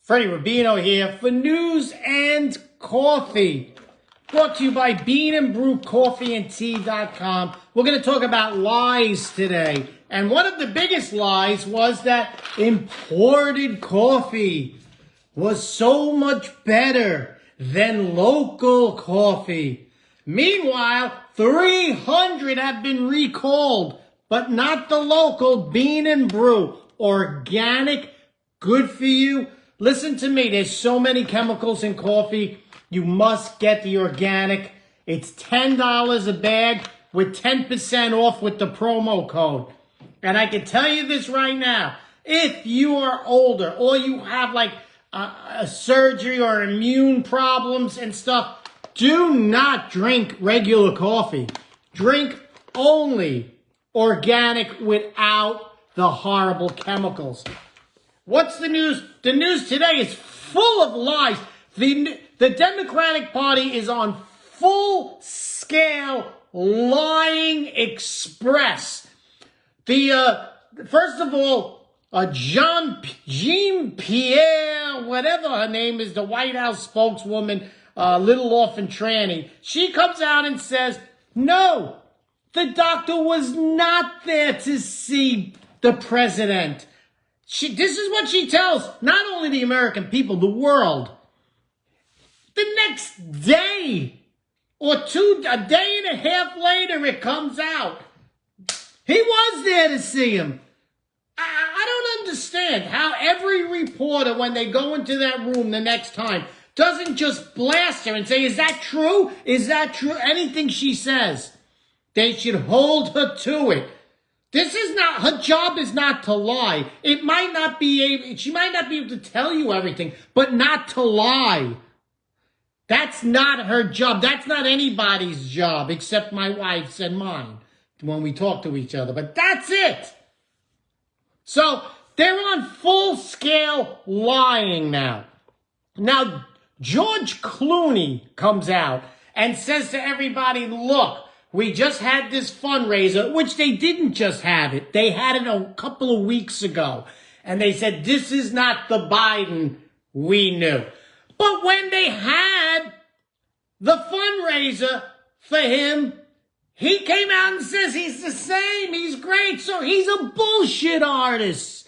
Freddie Rubino here for News and Coffee. Brought to you by Bean and Brew Coffee and Tea.com. We're going to talk about lies today. And one of the biggest lies was that imported coffee was so much better than local coffee. Meanwhile, 300 have been recalled, but not the local Bean and Brew. Organic, good for you. Listen to me, there's so many chemicals in coffee. You must get the organic. It's $10 a bag with 10% off with the promo code. And I can tell you this right now. If you are older or you have like a surgery or immune problems and stuff, do not drink regular coffee. Drink only organic without the horrible chemicals. What's the news? The news today is full of lies. The Democratic Party is on full-scale lying express. First of all, Jean-Pierre, whatever her name is, the White House spokeswoman, little orphan tranny, she comes out and says, no, the doctor was not there to see the president. This is what she tells not only the American people, the world. The next day or a day and a half later, it comes out. He was there to see him. I don't understand how every reporter, when they go into that room the next time, doesn't just blast her and say, is that true? Is that true? Anything she says, they should hold her to it. Her job is not to lie. She might not be able to tell you everything, but not to lie. That's not her job. That's not anybody's job except my wife's and mine when we talk to each other. But that's it. So they're on full-scale lying now. Now, George Clooney comes out and says to everybody, look, we just had this fundraiser, which they didn't just have it. They had it a couple of weeks ago. And they said, this is not the Biden we knew. But when they had the fundraiser for him, he came out and says he's the same. He's great. So he's a bullshit artist.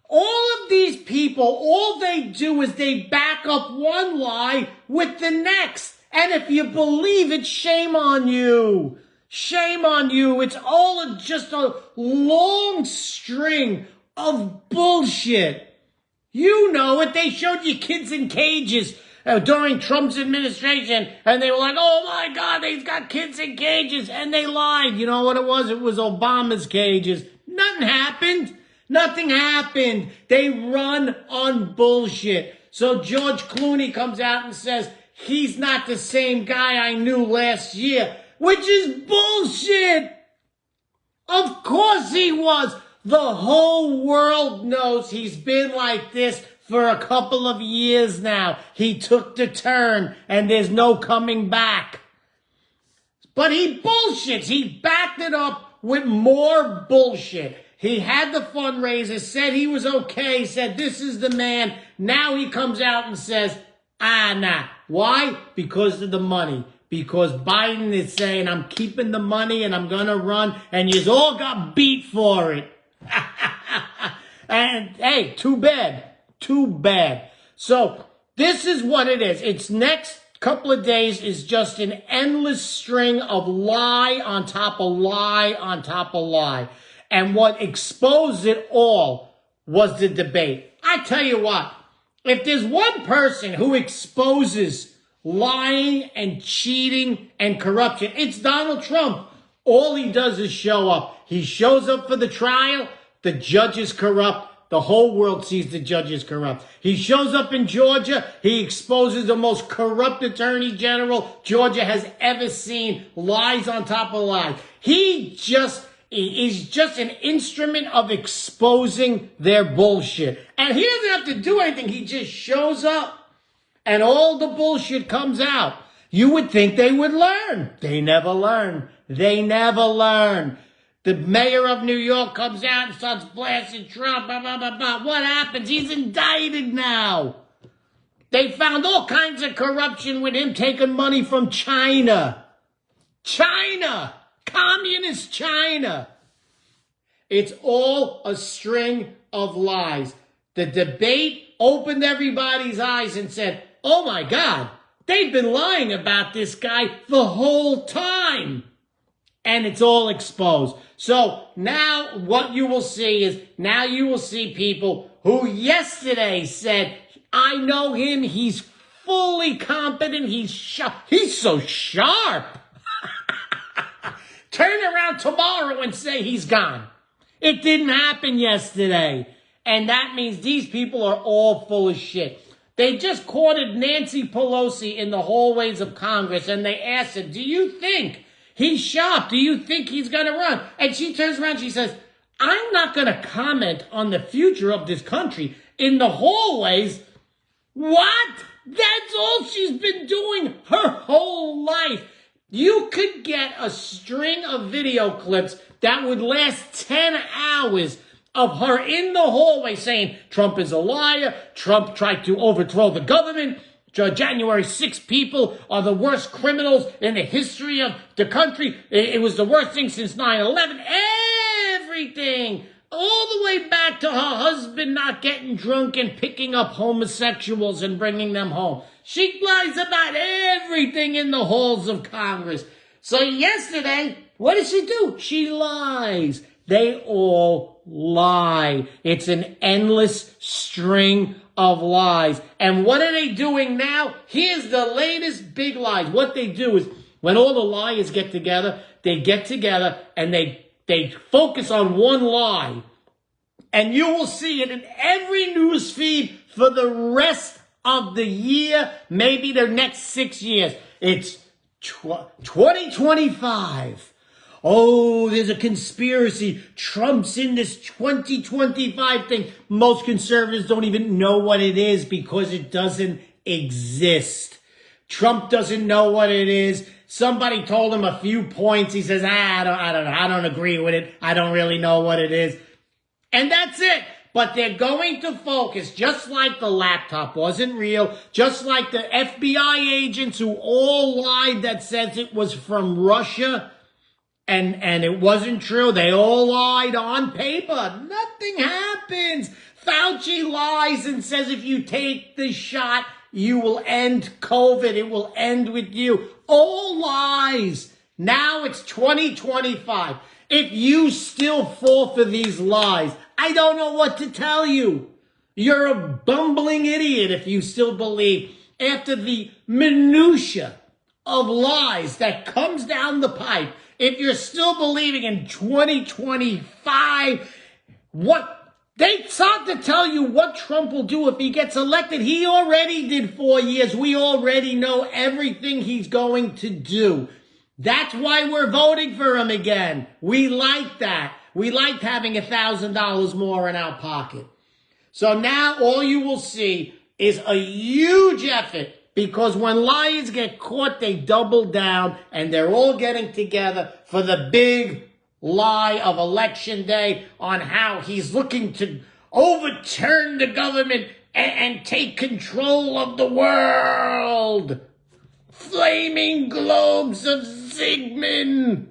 All of these people, all they do is they back up one lie with the next. And if you believe it, shame on you. Shame on you. It's all just a long string of bullshit. You know it. They showed you kids in cages during Trump's administration. And they were like, oh my God, they've got kids in cages. And they lied. You know what it was? It was Obama's cages. Nothing happened. Nothing happened. They run on bullshit. So George Clooney comes out and says, he's not the same guy I knew last year, which is bullshit. Of course he was. The whole world knows he's been like this for a couple of years now. He took the turn and there's no coming back. But he bullshits. He backed it up with more bullshit. He had the fundraiser, said he was okay, said this is the man. Now he comes out and says, nah. Why? Because of the money. Because Biden is saying, I'm keeping the money and I'm going to run. And you all got beat for it. And hey, too bad. Too bad. So this is what it is. It's next couple of days is just an endless string of lie on top of lie on top of lie. And what exposed it all was the debate. I tell you what. If there's one person who exposes lying and cheating and corruption, it's Donald Trump. All he does is show up. He shows up for the trial. The judge is corrupt. The whole world sees the judge is corrupt. He shows up in Georgia. He exposes the most corrupt attorney general Georgia has ever seen. Lies on top of lies. He is just an instrument of exposing their bullshit. And he doesn't have to do anything. He just shows up and all the bullshit comes out. You would think they would learn. They never learn. They never learn. The mayor of New York comes out and starts blasting Trump, blah, blah, blah, blah. What happens? He's indicted now. They found all kinds of corruption with him taking money from China. China! Communist China! It's all a string of lies. The debate opened everybody's eyes and said, oh my God, they've been lying about this guy the whole time. And it's all exposed. So now what you will see is, now you will see people who yesterday said, I know him, he's fully competent, he's so sharp. Turn around tomorrow and say he's gone. It didn't happen yesterday. And that means these people are all full of shit. They just courted Nancy Pelosi in the hallways of Congress and they asked her, do you think he's sharp? Do you think he's going to run? And she turns around, she says, I'm not going to comment on the future of this country in the hallways. What? That's all she's been doing her whole life. You could get a string of video clips that would last 10 hours of her in the hallway saying Trump is a liar, Trump tried to overthrow the government, January 6 people are the worst criminals in the history of the country, it was the worst thing since 9/11, everything, all the way back to her husband not getting drunk and picking up homosexuals and bringing them home. She lies about everything in the halls of Congress. So yesterday, what did she do? She lies. They all lie. It's an endless string of lies. And what are they doing now? Here's the latest big lies. What they do is, when all the liars get together and they focus on one lie. And you will see it in every news feed for the rest of the year, maybe the next 6 years. It's 2025. Oh, there's a conspiracy. Trump's in this 2025 thing. Most conservatives don't even know what it is because it doesn't exist. Trump doesn't know what it is. Somebody told him a few points. He says, I don't agree with it. I don't really know what it is. And that's it. But they're going to focus, just like the laptop wasn't real, just like the FBI agents who all lied that says it was from Russia, and it wasn't true. They all lied on paper. Nothing happens. Fauci lies and says if you take the shot, you will end COVID. It will end with you. All lies. Now it's 2025. If you still fall for these lies, I don't know what to tell you. You're a bumbling idiot if you still believe after the minutia of lies that comes down the pipe. If you're still believing in 2025, what they start to tell you what Trump will do if he gets elected. He already did 4 years. We already know everything he's going to do. That's why we're voting for him again. We like that. We liked having $1,000 more in our pocket. So now all you will see is a huge effort, because when liars get caught, they double down, and they're all getting together for the big lie of Election Day on how he's looking to overturn the government and take control of the world. Flaming globes of Zygmunt.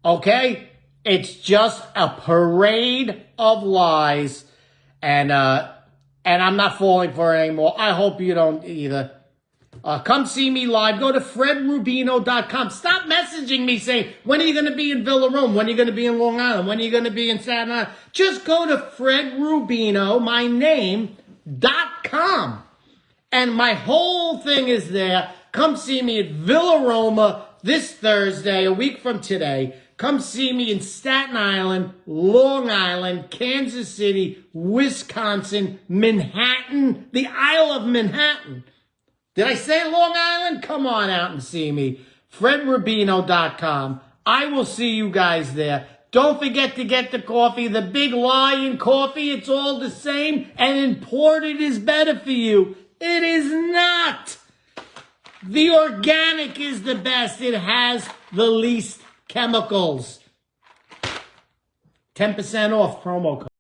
Okay? It's just a parade of lies, and I'm not falling for it anymore. I hope you don't either. Come see me live. Go to fredrubino.com. Stop messaging me saying, when are you going to be in Villa Rome? When are you going to be in Long Island? When are you going to be in Staten Island? Just go to fredrubino, my name.com. And my whole thing is there. Come see me at Villa Roma this Thursday, a week from today. Come see me in Staten Island, Long Island, Kansas City, Wisconsin, Manhattan, the Isle of Manhattan. Did I say Long Island? Come on out and see me. fredrubino.com. I will see you guys there. Don't forget to get the coffee. The big lie in coffee, it's all the same, and imported is better for you. It is not. The organic is the best. It has the least chemicals. 10% off promo code.